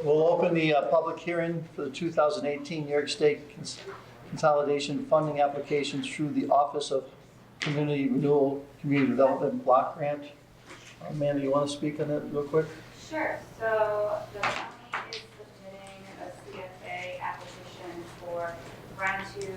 We'll open the public hearing for the 2018 New York State Consolidation Funding Applications through the Office of Community Renewal Community Development Block Grant. Amanda, you want to speak on that real quick? Sure. So the county is submitting a CFA application for round 2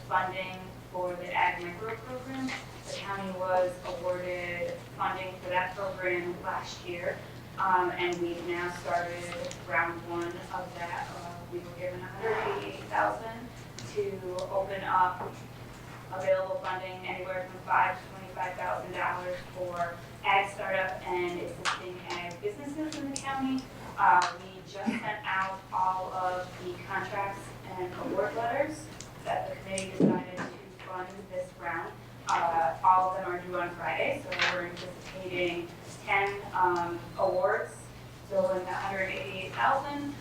funding for the Ag Micro program. The county was awarded funding for that program last year, and we've now started round 1 of that. We were given $188,000 to open up available funding anywhere from $5,000 to $25,000 for ag startup and existing ag businesses in the county. We just sent out all of the contracts and award letters that the committee decided to fund this round. All of them are due on Friday, so we're anticipating 10 awards, totaling $188,000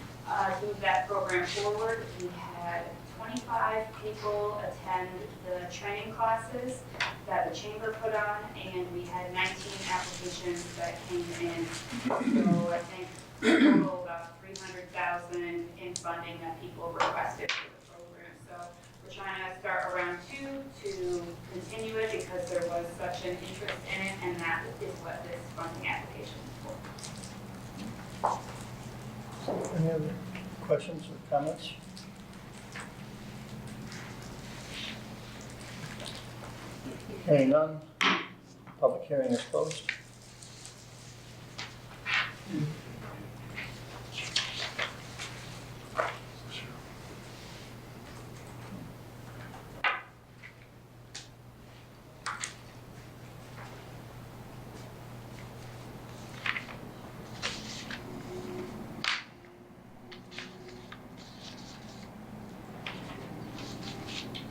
to move that program forward. We had 25 people attend the training classes that the chamber put on, and we had 19 applications that came in. So I think total about $300,000 in funding that people requested for the program. So we're trying to start around 2 to continue it because there was such an interest in it, and that is what this funding application is for. Any other questions or comments? Hearing none, public hearing is closed.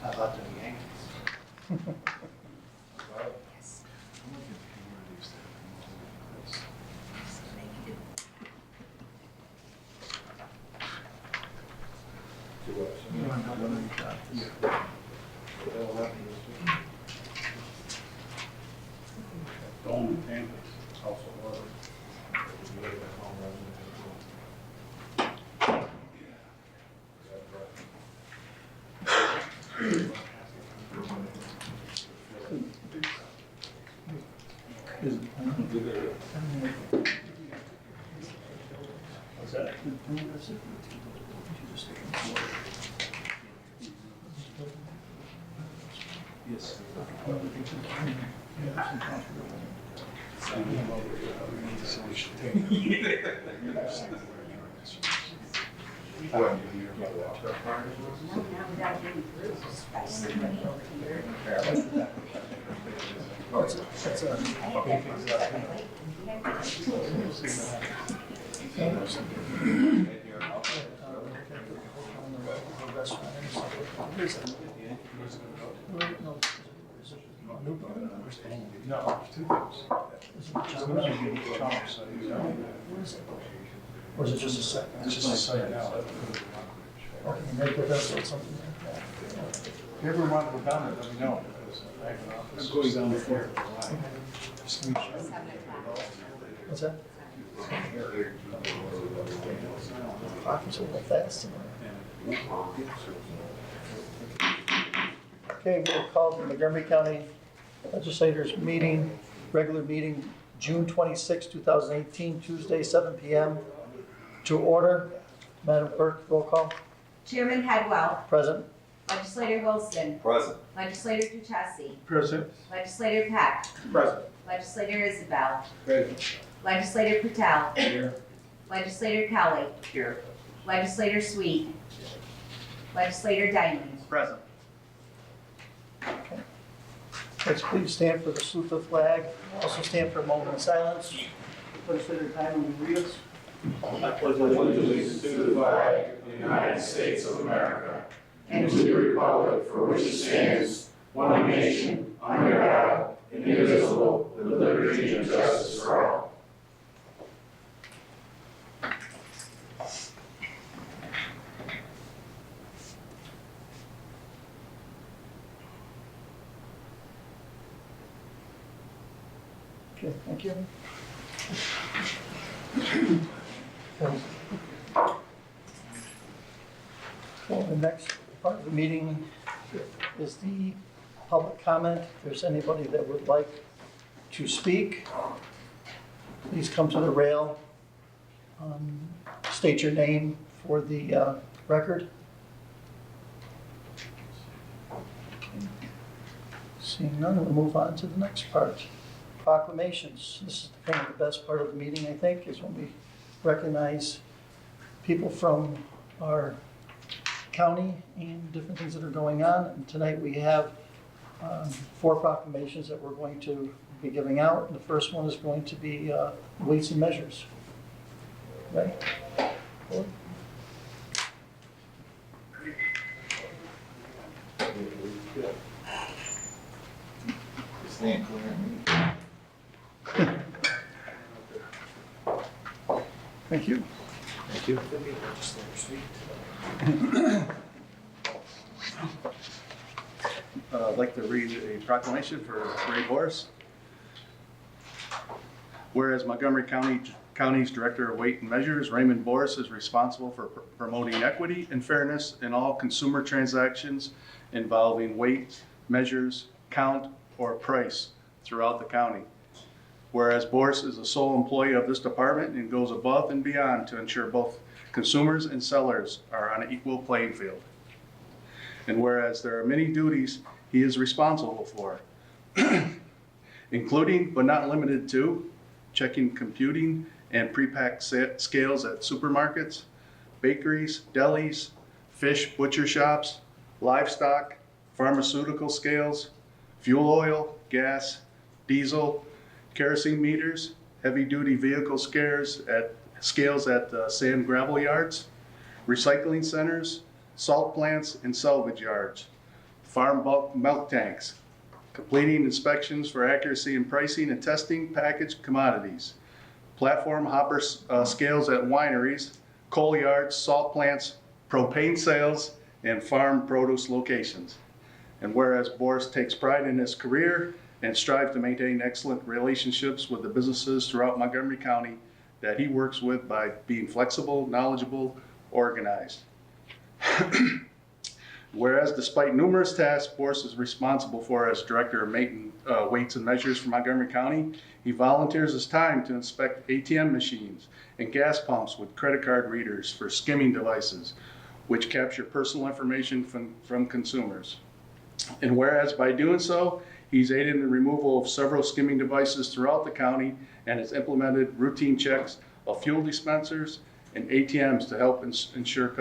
How about the Yankees? Only Tampa's also ordered. What's that? Yes. No, two things. Or is it just a second? It's just a site now. Okay, make the best of something like that. If you ever want to go down there, let me know, because I have an office. I'm going down the 4th of July. Just to make sure. What's that? Talking so fast. Okay, we'll call the Montgomery County Legislators meeting, regular meeting, June 26, 2018, Tuesday, 7 p.m. to order. Madam Clerk, roll call. Chairman Headwell. Present. Legislator Wilson. Present. Legislator Duchessi. Present. Legislator Peck. Present. Legislator Isabel. Present. Legislator Patel. Here. Legislator Kelly. Here. Legislator Sweet. Legislator Diamond. Present. Let's please stand for the salute to the flag. Also stand for a moment of silence. Legislator Diamond, will you read us? I pledge allegiance to the flag of the United States of America and to the republic for which it stands, one nation, under God, indivisible, with liberty and justice for all. Okay, thank you. Well, the next part of the meeting is the public comment. If there's anybody that would like to speak, please come to the rail. State your name for the record. Seeing none, we'll move on to the next part. Proclamations. This is kind of the best part of the meeting, I think, is when we recognize people from our county and different things that are going on. And tonight we have 4 proclamations that we're going to be giving out. And the first one is going to be weights and measures. Right? Stand clear. Thank you. Thank you. I'd like to read a proclamation for Ray Boris. Whereas Montgomery County's Director of Weight and Measures, Raymond Boris, is responsible for promoting equity and fairness in all consumer transactions involving weight, measures, count, or price throughout the county. Whereas Boris is the sole employee of this department and goes above and beyond to ensure both consumers and sellers are on an equal playing field. And whereas there are many duties he is responsible for, including but not limited to checking computing and pre-packed scales at supermarkets, bakeries, delis, fish butcher shops, livestock, pharmaceutical scales, fuel oil, gas, diesel, kerosene meters, heavy-duty vehicle scales at sand gravel yards, recycling centers, salt plants and salvage yards, farm bulk milk tanks, completing inspections for accuracy in pricing and testing packaged commodities, platform hopper scales at wineries, coal yards, salt plants, propane sales, and farm produce locations. And whereas Boris takes pride in his career and strives to maintain excellent relationships with the businesses throughout Montgomery County that he works with by being flexible, knowledgeable, organized. Whereas despite numerous tasks Boris is responsible for as Director of Weights and Measures for Montgomery County, he volunteers his time to inspect ATM machines and gas pumps with credit card readers for skimming devices, which capture personal information from consumers. And whereas by doing so, he's aided in the removal of several skimming devices throughout the county and has implemented routine checks of fuel dispensers and ATMs to help ensure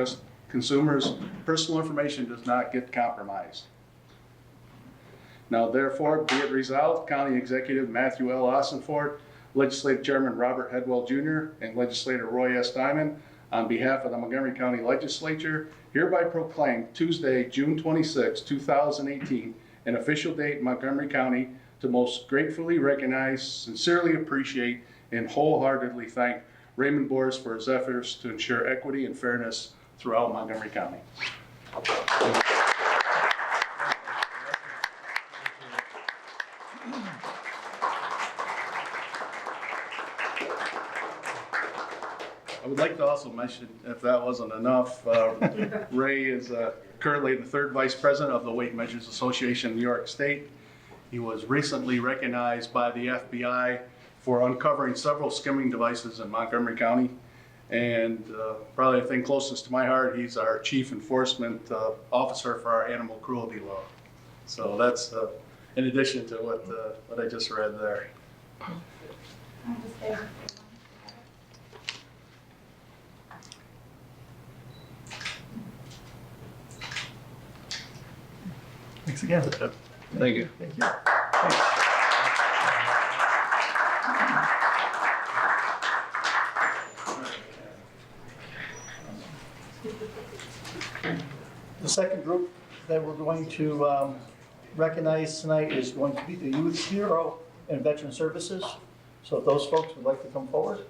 consumers' personal information does not get compromised. Now therefore, be it resolved, County Executive Matthew L. Ossenfort, Legislative Chairman Robert Hedwell Jr., and Legislator Roy S. Diamond, on behalf of the Montgomery County Legislature, hereby proclaim Tuesday, June 26, 2018, an official date in Montgomery County to most gratefully recognize, sincerely appreciate, and wholeheartedly thank Raymond Boris for his efforts to ensure equity and fairness throughout Montgomery County. I would like to also mention, if that wasn't enough, Ray is currently the 3rd Vice President of the Weight Measures Association in New York State. He was recently recognized by the FBI for uncovering several skimming devices in Montgomery County. And probably the thing closest to my heart, he's our Chief Enforcement Officer for our animal cruelty law. So that's in addition to what I just read there. Thanks again. Thank you. Thank you. Thanks. The second group that we're going to recognize tonight is going to be the Youth Bureau and Veteran Services. So if those folks would like to come forward.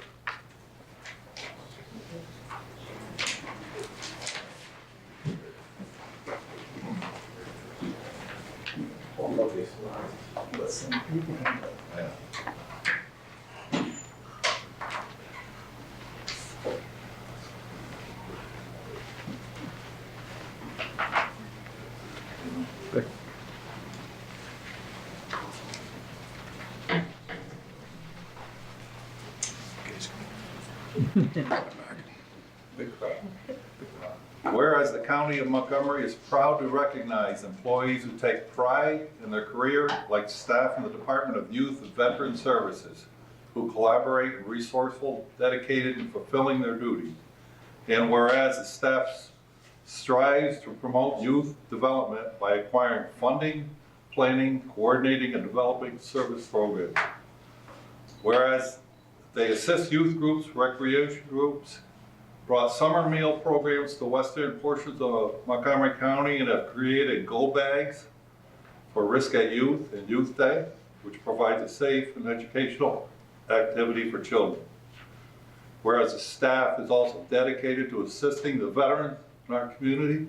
Big crowd. Whereas the County of Montgomery is proud to recognize employees who take pride in their career, like staff in the Department of Youth and Veteran Services, who collaborate, resourceful, dedicated, and fulfilling their duties. And whereas the staff strives to promote youth development by acquiring funding, planning, coordinating, and developing service programs. Whereas they assist youth groups, recreation groups, brought summer meal programs to western portions of Montgomery County, and have created go bags for Risk at Youth and Youth Day, which provides a safe and educational activity for children. Whereas the staff is also dedicated to assisting the veterans in our community,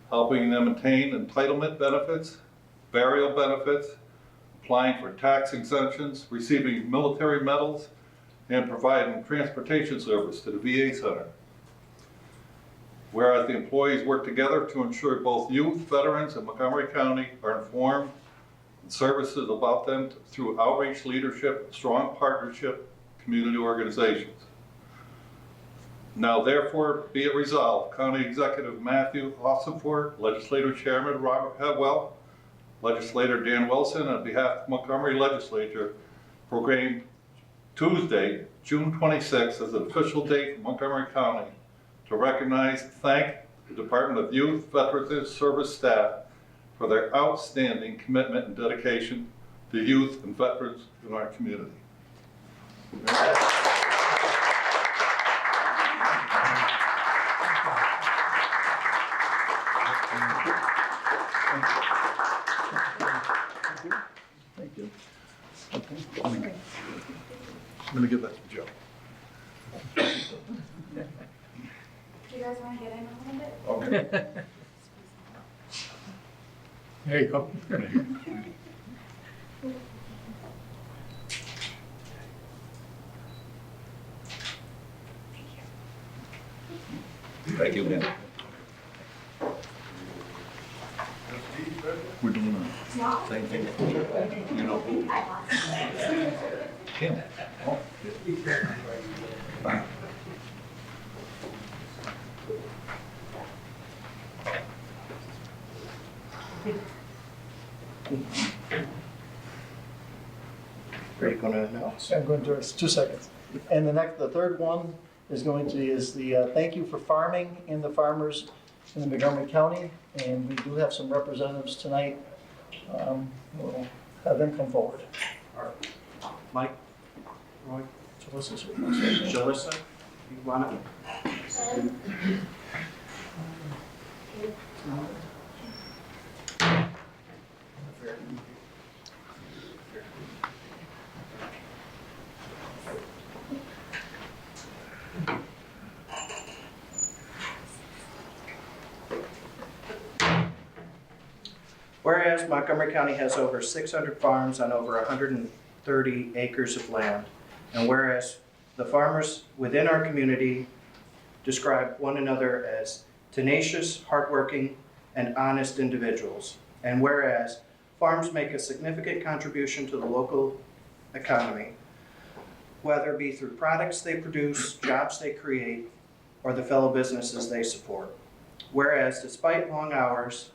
helping them attain entitlement benefits, burial benefits, applying for tax exemptions, receiving military medals, and providing transportation service to the VA Center. Whereas the employees work together to ensure both youth, veterans, and Montgomery County are informed and services about them through outreach, leadership, strong partnership, community organizations. Now therefore be it resolved, County Executive Matthew Ossenfort, Legislator Chairman Robert Hedwell, Legislator Dan Wilson, on behalf of Montgomery Legislature, proclaimed Tuesday, June 26th as an official date for Montgomery County to recognize and thank the Department of Youth, Veterans Service staff for their outstanding commitment and dedication to youth and veterans in our community. Thank you. Okay. I'm gonna give that to Joe. Do you guys want to get in a little bit? Okay. There you go. Thank you, Ben. We're doing Same thing. You know who? Kim. Oh. Bye. Are you gonna announce? I'm going to, 2 seconds. And the third one is going to, is the thank you for farming in the farmers in the Montgomery County. And we do have some representatives tonight. We'll have them come forward. Mike? Roy? Melissa's here. Jalissa? You want it? Whereas Montgomery County has over 600 farms on over 130 acres of land, and whereas the farmers within our community describe one another as tenacious, hardworking, and honest individuals, and whereas farms make a significant contribution to the local economy, whether it be through products they produce, jobs they create, or the fellow businesses they support. Whereas despite long hours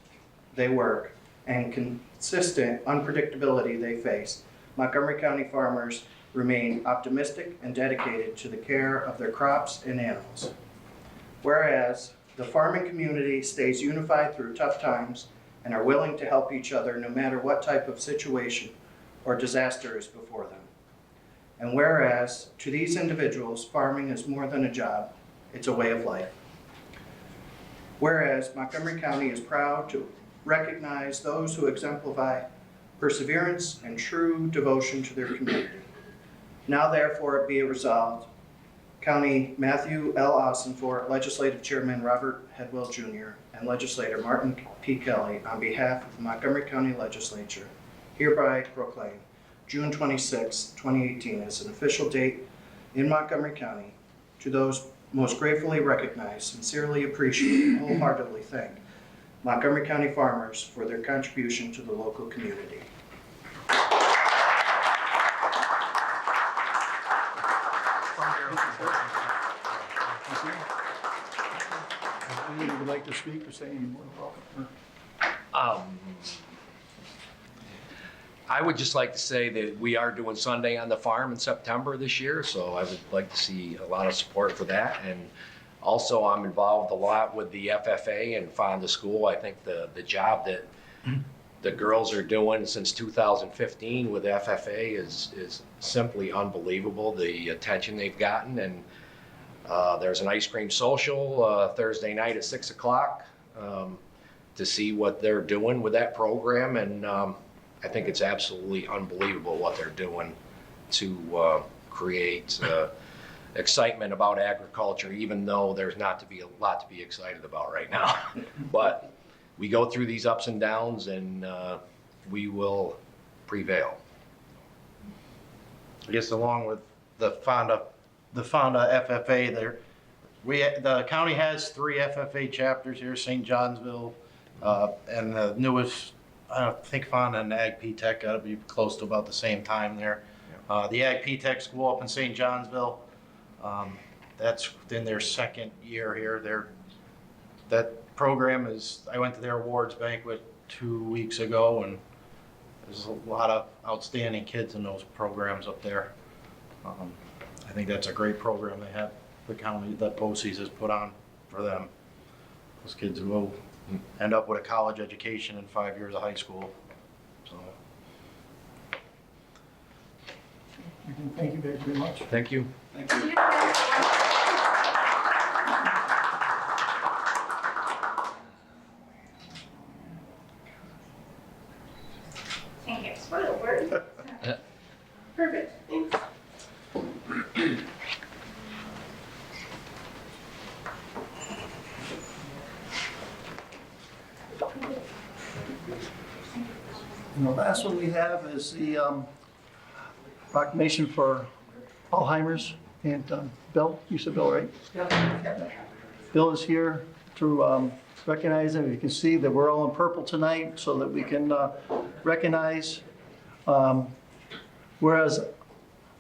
they work, and consistent unpredictability they face, Montgomery County farmers remain optimistic and dedicated to the care of their crops and animals. Whereas the farming community stays unified through tough times and are willing to help each other no matter what type of situation or disaster is before them. And whereas to these individuals, farming is more than a job, it's a way of life. Whereas Montgomery County is proud to recognize those who exemplify perseverance and true devotion to their community. Now therefore be it resolved, County Matthew L. Ossenfort, Legislative Chairman Robert Hedwell Jr., and Legislator Martin P. Kelly, on behalf of the Montgomery County Legislature, hereby proclaim June 26, 2018 as an official date in Montgomery County. To those most gratefully recognize, sincerely appreciate, and wholeheartedly thank Montgomery County farmers for their contribution to the local community. speak or say any more welcome? I would just like to say that we are doing Sunday on the Farm in September this year, so I would like to see a lot of support for that. And also, I'm involved a lot with the FFA and Fonda School. I think the job that the girls are doing since 2015 with FFA is simply unbelievable, the attention they've gotten. And there's an ice cream social Thursday night at 6 o'clock to see what they're doing with that program. And I think it's absolutely unbelievable what they're doing to create excitement about agriculture, even though there's not to be a lot to be excited about right now. But we go through these ups and downs, and we will prevail. I guess along with the Fonda FFA there, the county has 3 FFA chapters here, St. Johnsville, and the newest, I think Fonda and Ag P-Tech got to be close to about the same time there. The Ag P-Tech school up in St. Johnsville, that's in their 2nd year here. That program is, I went to their awards banquet 2 weeks ago, and there's a lot of outstanding kids in those programs up there. I think that's a great program they have, the county, that BOCES has put on for them. Those kids will end up with a college education in 5 years of high school. So. Thank you very much. Thank you. Thank you. Spoiler word. Perfect. Thanks. And the last one we have is the proclamation for Alzheimer's. And Bill, you said Bill, right? Yeah. Bill is here to recognize him. You can see that we're all in purple tonight so that we can recognize. Whereas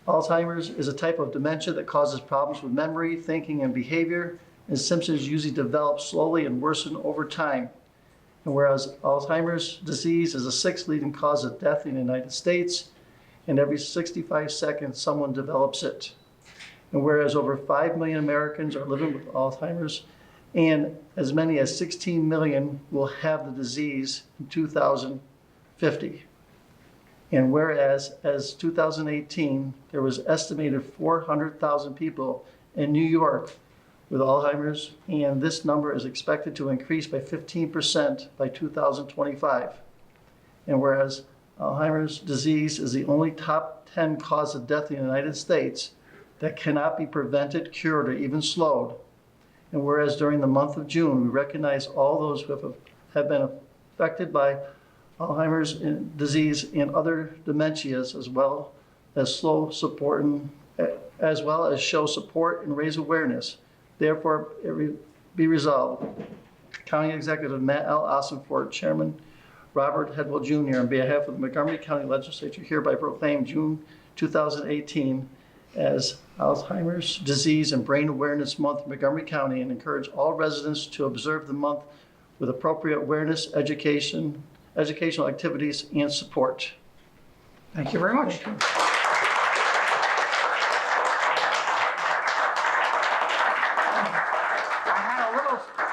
Alzheimer's is a type of dementia that causes problems with memory, thinking, and behavior, and symptoms usually develop slowly and worsen over time. And whereas Alzheimer's disease is the 6th leading cause of death in the United States, and every 65 seconds someone develops it. And whereas over 5 million Americans are living with Alzheimer's, and as many as 16 million will have the disease in 2050. And whereas, as 2018, there was estimated 400,000 people in New York with Alzheimer's, and this number is expected to increase by 15% by 2025. And whereas Alzheimer's disease is the only top 10 cause of death in the United States that cannot be prevented, cured, or even slowed. And whereas during the month of June, we recognize all those who have been affected by Alzheimer's disease and other dementias, as well as show support and raise awareness. Therefore, be resolved. County Executive Matt L. Ossenfort, Chairman Robert Hedwell Jr., on behalf of the Montgomery County Legislature, hereby proclaim June 2018 as Alzheimer's Disease and Brain Awareness Month in Montgomery County, and encourage all residents to observe the month with appropriate awareness, educational activities, and support. Thank you very much. I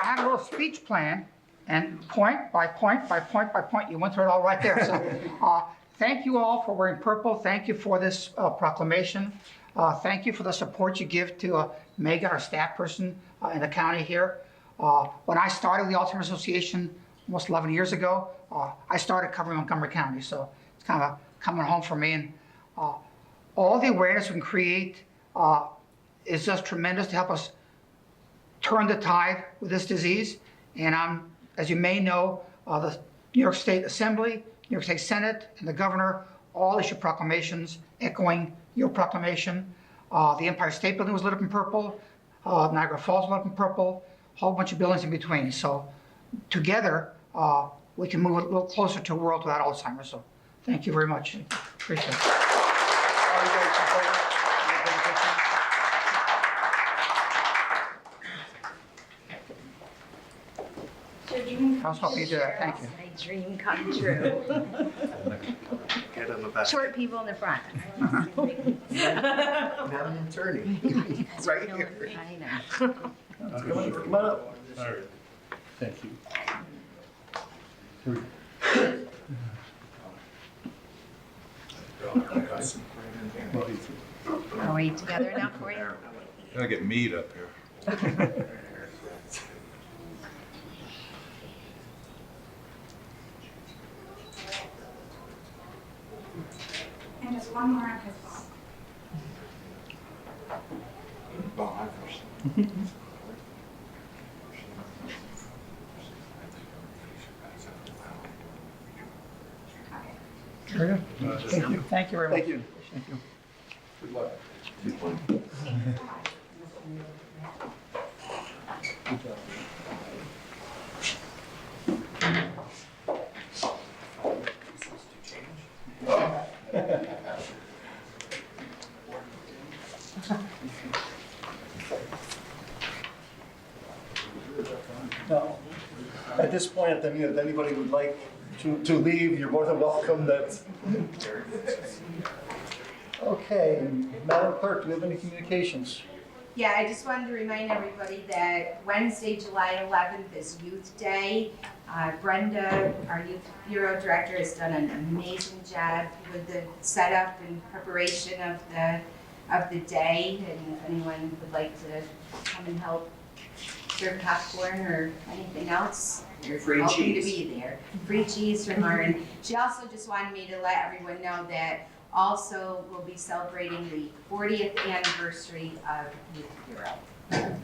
had a little speech plan, and point by point by point by point, you went through it all right there. So thank you all for wearing purple. Thank you for this proclamation. Thank you for the support you give to Megan, our staff person in the county here. When I started the Alzheimer's Association almost 11 years ago, I started covering Montgomery County, so it's kind of coming home for me. And all the awareness we can create is just tremendous to help us turn the tide with this disease. And as you may know, the New York State Assembly, New York State Senate, and the governor all issued proclamations echoing your proclamation. The Empire State Building was lit up in purple, Niagara Falls was lit up in purple, a whole bunch of buildings in between. So together, we can move a little closer to a world without Alzheimer's. So thank you very much. Appreciate it. I was hoping you did that, thank you. My dream come true. Get on the back. Short people in the front. Now an attorney, right here. I know. Come on up. All right, thank you. Here we go. Are we together now for you? Gotta get meat up here. And just one more on his phone. Very good. Thank you. Thank you very much. Thank you. Thank you. Good luck. No. At this point, if anybody would like to leave, you're more than welcome. That's okay. Madam Clerk, do we have any communications? Yeah, I just wanted to remind everybody that Wednesday, July 11th is Youth Day. Brenda, our Youth Bureau Director, has done an amazing job with the setup and preparation of the day. And if anyone would like to come and help serve popcorn or anything else, you're Free welcome to cheese. be there. Free cheese from Martin. She also just wanted me to let everyone know that also we'll be celebrating the 40th anniversary of Youth Bureau.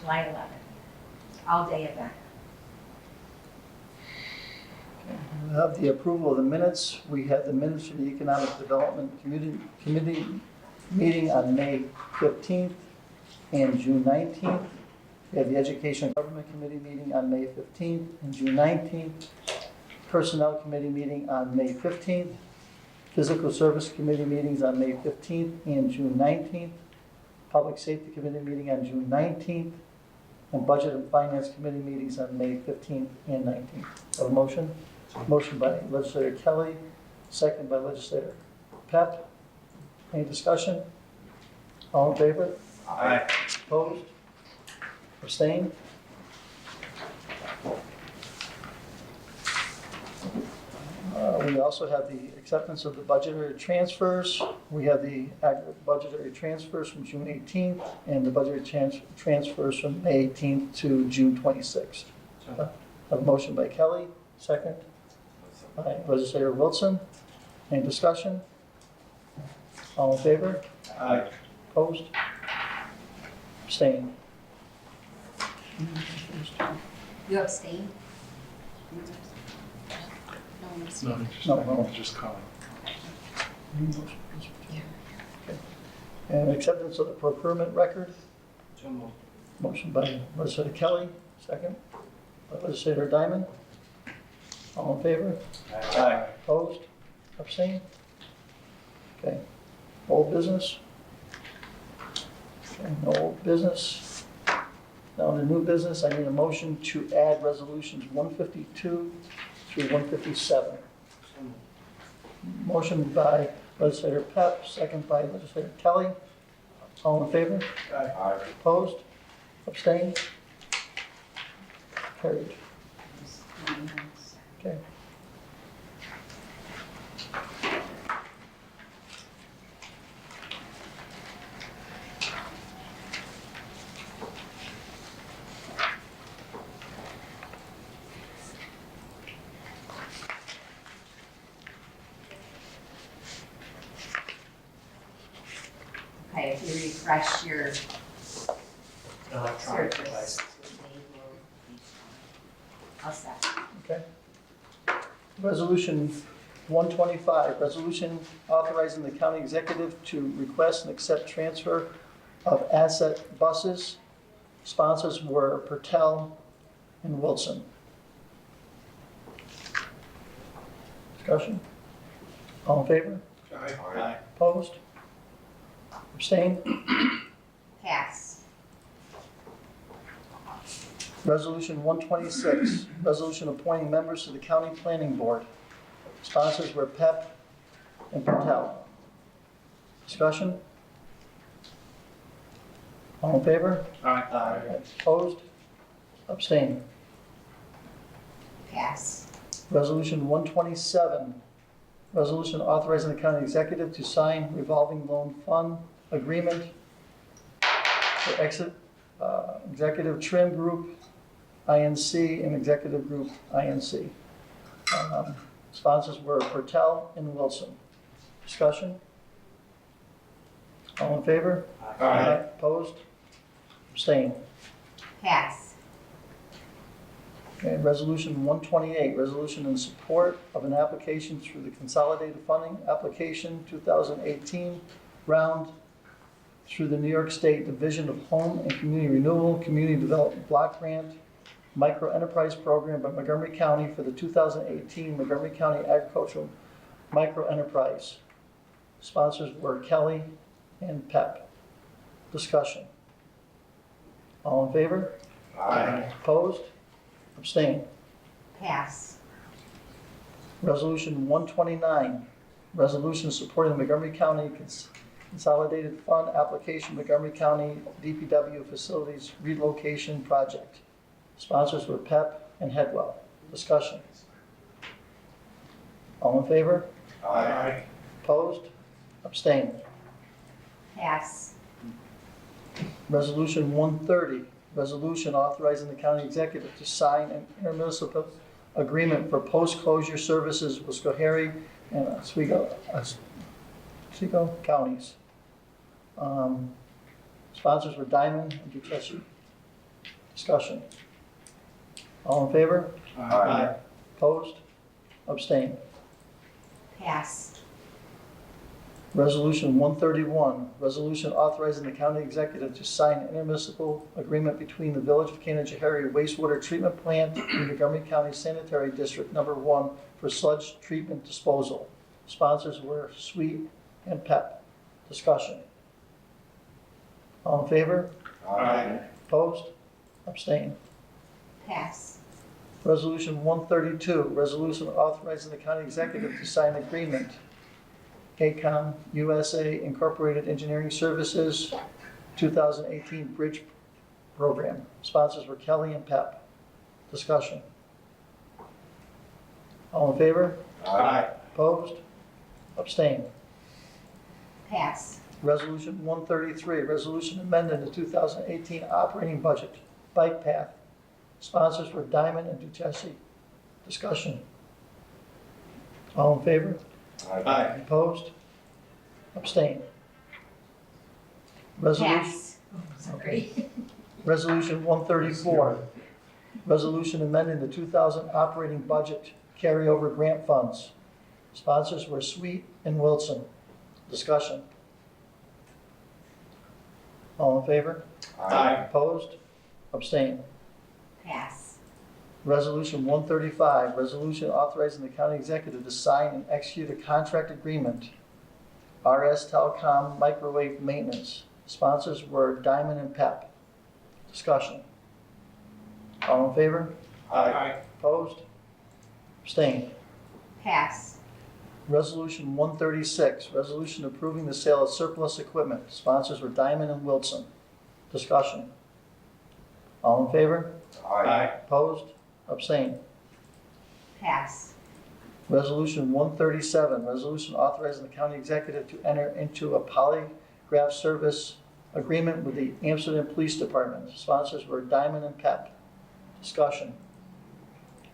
July 11th. All-day event. We have the approval of the minutes. We have the minutes from the Economic Development Committee meeting on May 15th and June 19th. We have the Education and Government Committee meeting on May 15th and June 19th. Personnel Committee meeting on May 15th. Physical Service Committee meetings on May 15th and June 19th. Public Safety Committee meeting on June 19th. And Budget and Finance Committee meetings on May 15th and 19th. Have a motion? Motion by Legislator Kelly, second by Legislator Pep. Any discussion? All in favor? Aye. Opposed? Abstained? We also have the acceptance of the budgetary transfers. We have the aggregate budgetary transfers from June 18th and the budgetary transfers from May 18th to June 26th. Have a motion by Kelly, second by Legislator Wilson. Any discussion? All in favor? Aye. Opposed? Abstained? You abstain? No one abstained. No. Just calling. Okay. And acceptance of the procurement record. So moved. Motion by Legislator Kelly, second by Legislator Diamond. All in favor? Aye. Opposed? Abstained? Okay. Old business? Okay, no old business. Now, in the new business, I need a motion to add resolutions 152 through 157. Motion by Legislator Pep, second by Legislator Kelly. All in favor? Aye. Opposed? Abstained? Carried. Okay. Okay, if you refresh your Electronic surface. device. they will be shown. I'll stop. Okay. Resolution 125, resolution authorizing the county executive to request and accept transfer of asset buses. Sponsors were Pertel and Wilson. Discussion? All in favor? Aye. Opposed? Abstained? Pass. Resolution 126, resolution appointing members to the County Planning Board. Sponsors were Pep and Patel. Discussion? All in favor? Aye. Opposed? Abstained. Pass. Resolution 127, resolution authorizing the county executive to sign revolving loan fund agreement for executive trim group, INC, and executive group, INC. Sponsors were Pertel and Wilson. Discussion? All in favor? Aye. Opposed? Abstained. Pass. Okay, resolution 128, resolution in support of an application through the Consolidated Funding Application 2018 round through the New York State Division of Home and Community Renewal Community Development Block Grant Micro Enterprise Program by Montgomery County for the 2018 Montgomery County Agricultural Micro Enterprise. Sponsors were Kelly and Pep. Discussion. All in favor? Aye. Opposed? Abstained. Pass. Resolution 129, resolution supporting the Montgomery County Consolidated Fund Application Montgomery County DPW Facilities Relocation Project. Sponsors were Pep and Headwell. Discussion. All in favor? Aye. Opposed? Abstained. Pass. Resolution 130, resolution authorizing the county executive to sign an intermunicipal agreement for post-closure services with Schoharie and Oswego counties. Sponsors were Diamond and Duchessis. Discussion. All in favor? Aye. Opposed? Abstained. Pass. Resolution 131, resolution authorizing the county executive to sign an intermunicipal agreement between the Village of Canajoharie wastewater treatment plant and Montgomery County Sanitary District Number 1 for sludge treatment disposal. Sponsors were Sweet and Pep. Discussion. All in favor? Aye. Opposed? Abstained. Pass. Resolution 132, resolution authorizing the county executive to sign agreement ACOM USA Incorporated Engineering Services 2018 Bridge Program. Sponsors were Kelly and Pep. Discussion. All in favor? Aye. Opposed? Abstained. Pass. Resolution 133, resolution amending the 2018 operating budget, bike path. Sponsors were Diamond and Duchessis. Discussion. All in favor? Aye. Opposed? Abstained. Resolution. Pass. Sorry. Resolution 134, resolution amending the 2000 operating budget carryover grant funds. Sponsors were Sweet and Wilson. Discussion. All in favor? Aye. Opposed? Abstained. Pass. Resolution 135, resolution authorizing the county executive to sign and execute a contract agreement, RS Telecom microwave maintenance. Sponsors were Diamond and Pep. Discussion. All in favor? Aye. Opposed? Abstained. Pass. Resolution 136, resolution approving the sale of surplus equipment. Sponsors were Diamond and Wilson. Discussion. All in favor? Aye. Opposed? Abstained. Pass. Resolution 137, resolution authorizing the county executive to enter into a polygraph service agreement with the Amsterdam Police Department. Sponsors were Diamond and Pep. Discussion.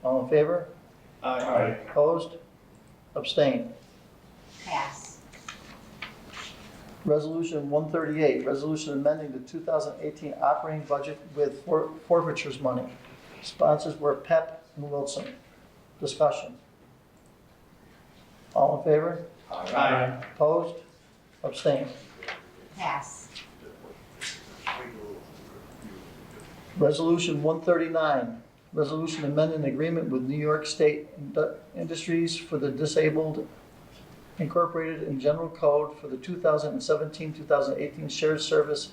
All in favor? Aye. Opposed? Abstained. Pass. Resolution 138, resolution amending the 2018 operating budget with forfeitures money. Sponsors were Pep and Wilson. Discussion. All in favor? Aye. Opposed? Abstained. Pass. Resolution 139, resolution amending the agreement with New York State Industries for the Disabled Incorporated in General Code for the 2017-2018 Shared Service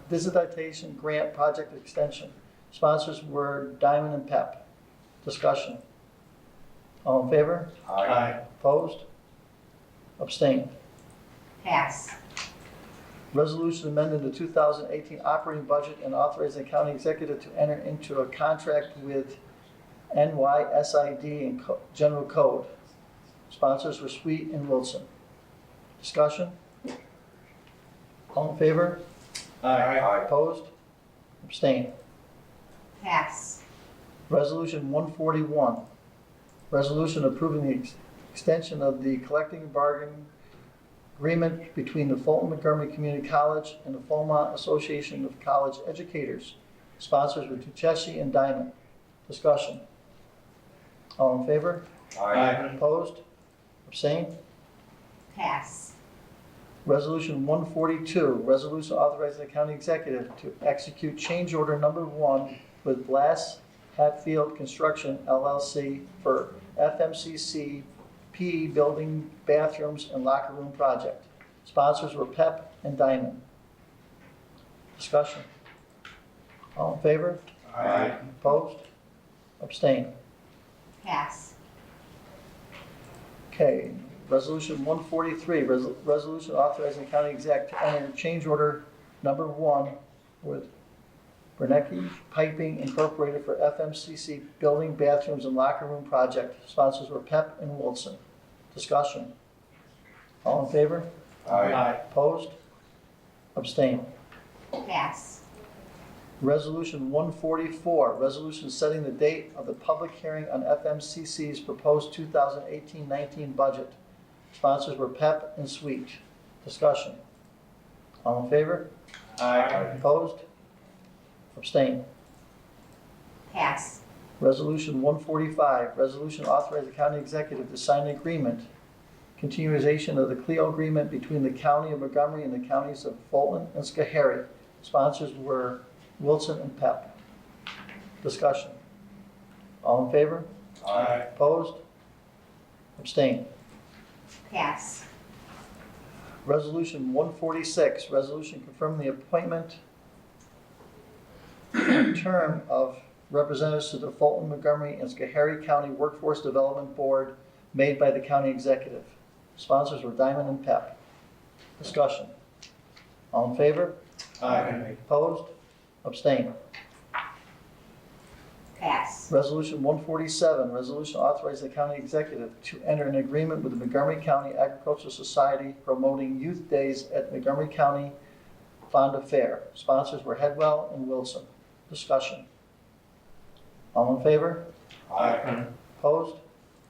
Visitation Grant Project Extension. Sponsors were Diamond and Pep. Discussion. All in favor? Aye. Opposed? Abstained. Pass. Resolution amending the 2018 operating budget and authorizing the county executive to enter into a contract with NYSID and General Code. Sponsors were Sweet and Wilson. Discussion? All in favor? Aye. Opposed? Abstained. Pass. Resolution 141, resolution approving the extension of the collective bargaining agreement between the Fulton Montgomery Community College and the Fulmont Association of College Educators. Sponsors were Duchessis and Diamond. Discussion. All in favor? Aye. Opposed? Abstained? Pass. Resolution 142, resolution authorizing the county executive to execute change order number 1 with Glass Hatfield Construction LLC for FMCC PE building bathrooms and locker room project. Sponsors were Pep and Diamond. Discussion. All in favor? Aye. Opposed? Abstained? Pass. Okay. Resolution 143, resolution authorizing the county exec to enter change order number 1 with Bernecke Piping Incorporated for FMCC building bathrooms and locker room project. Sponsors were Pep and Wilson. Discussion. All in favor? Aye. Opposed? Abstained? Pass. Resolution 144, resolution setting the date of the public hearing on FMCC's proposed 2018-19 budget. Sponsors were Pep and Sweet. Discussion. All in favor? Aye. Opposed? Abstained? Pass. Resolution 145, resolution authorizing the county executive to sign an agreement, continuation of the CLEO agreement between the county of Montgomery and the counties of Fulton and Schoharie. Sponsors were Wilson and Pep. Discussion. All in favor? Aye. Opposed? Abstained? Pass. Resolution 146, resolution confirming the appointment and term of representatives to the Fulton, Montgomery, and Schoharie County Workforce Development Board made by the county executive. Sponsors were Diamond and Pep. Discussion. All in favor? Aye. Opposed? Abstained? Pass. Resolution 147, resolution authorizing the county executive to enter an agreement with the Montgomery County Agricultural Society promoting youth days at Montgomery County Fonda Fair. Sponsors were Headwell and Wilson. Discussion. All in favor? Aye. Opposed?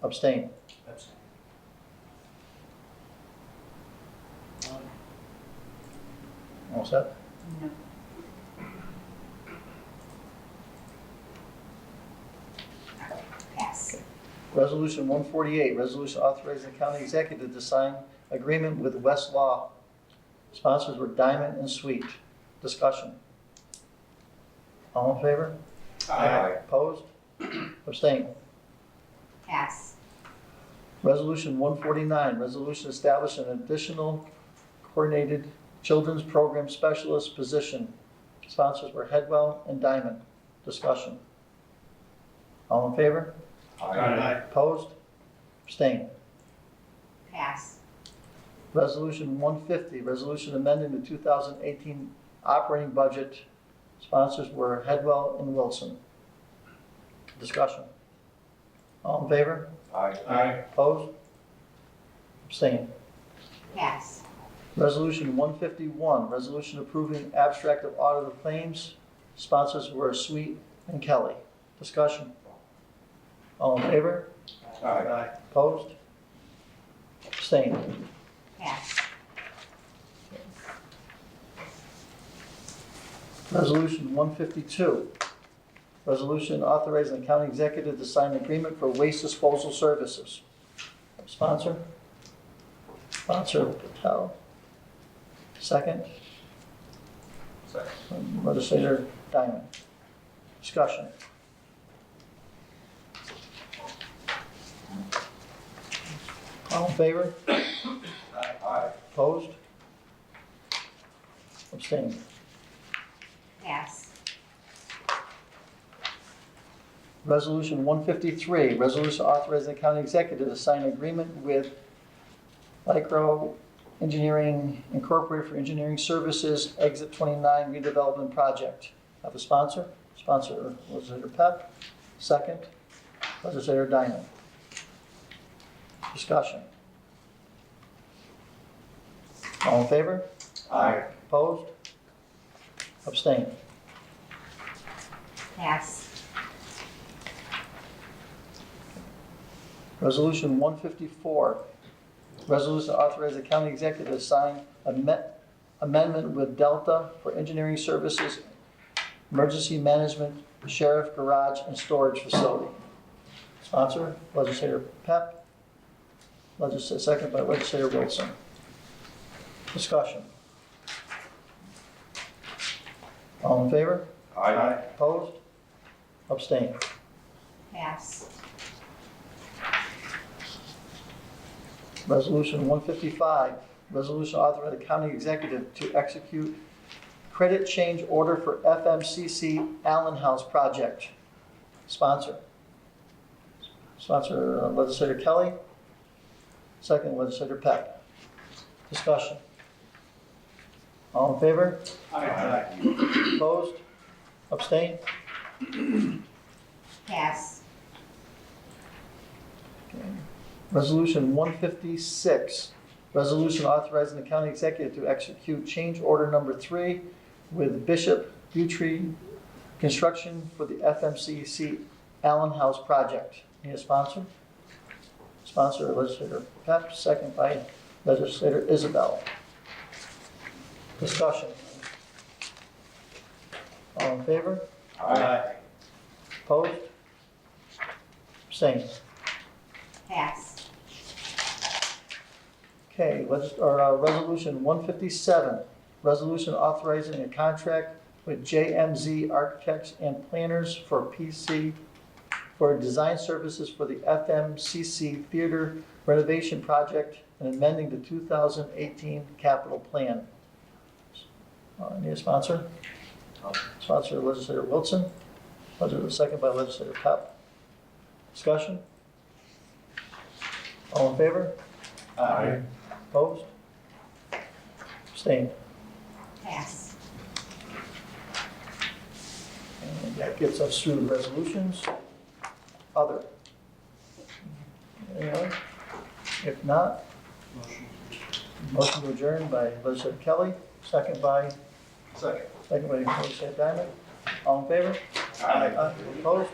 Abstained? All set? No. Pass. Resolution 148, resolution authorizing the county executive to sign agreement with Westlaw. Sponsors were Diamond and Sweet. Discussion. All in favor? Aye. Opposed? Abstained? Pass. Resolution 149, resolution establishing an additional coordinated children's program specialist position. Sponsors were Headwell and Diamond. Discussion. All in favor? Aye. Opposed? Abstained? Pass. Resolution 150, resolution amending the 2018 operating budget. Sponsors were Headwell and Wilson. Discussion. All in favor? Aye. Opposed? Abstained? Pass. Resolution 151, resolution approving abstract of audit of claims. Sponsors were Sweet and Kelly. Discussion. All in favor? Aye. Opposed? Abstained? Pass. Resolution 152, resolution authorizing the county executive to sign an agreement for waste disposal services. Sponsor? Sponsor Patel. Second? Second. Legislator Diamond. Discussion. All in favor? Aye. Opposed? Abstained? Pass. Resolution 153, resolution authorizing the county executive to sign an agreement with Micro Engineering Incorporated for engineering services, Exit 29 redevelopment project. Have a sponsor? Sponsor, Legislator Pep. Second, Legislator Diamond. Discussion. All in favor? Aye. Opposed? Abstained? Pass. Resolution 154, resolution authorizing the county executive to sign amendment with Delta for engineering services, emergency management, sheriff garage and storage facility. Sponsor, Legislator Pep. Second by Legislator Wilson. Discussion. All in favor? Aye. Opposed? Abstained? Pass. Resolution 155, resolution authorizing the county executive to execute credit change order for FMCC Allen House project. Sponsor. Sponsor Legislator Kelly. Second, Legislator Peck. Discussion. All in favor? Aye. Opposed? Abstained? Pass. Resolution 156, resolution authorizing the county executive to execute change order number 3 with Bishop Buttrey Construction for the FMCC Allen House project. Need a sponsor? Sponsor Legislator Pep, second by Legislator Isabel. Discussion. All in favor? Aye. Opposed? Abstained? Pass. Okay, resolution 157, resolution authorizing a contract with JMZ Architects and Planners for PC for design services for the FMCC Theater renovation project and amending the 2018 capital plan. Need a sponsor? Sponsor Legislator Wilson. Second by Legislator Pep. Discussion? All in favor? Aye. Opposed? Abstained? Pass. And that gets us through the resolutions. Other? Any other? If not, motion to adjourn by Legislator Kelly, second by Legislator Diamond. All in favor? Aye. Opposed?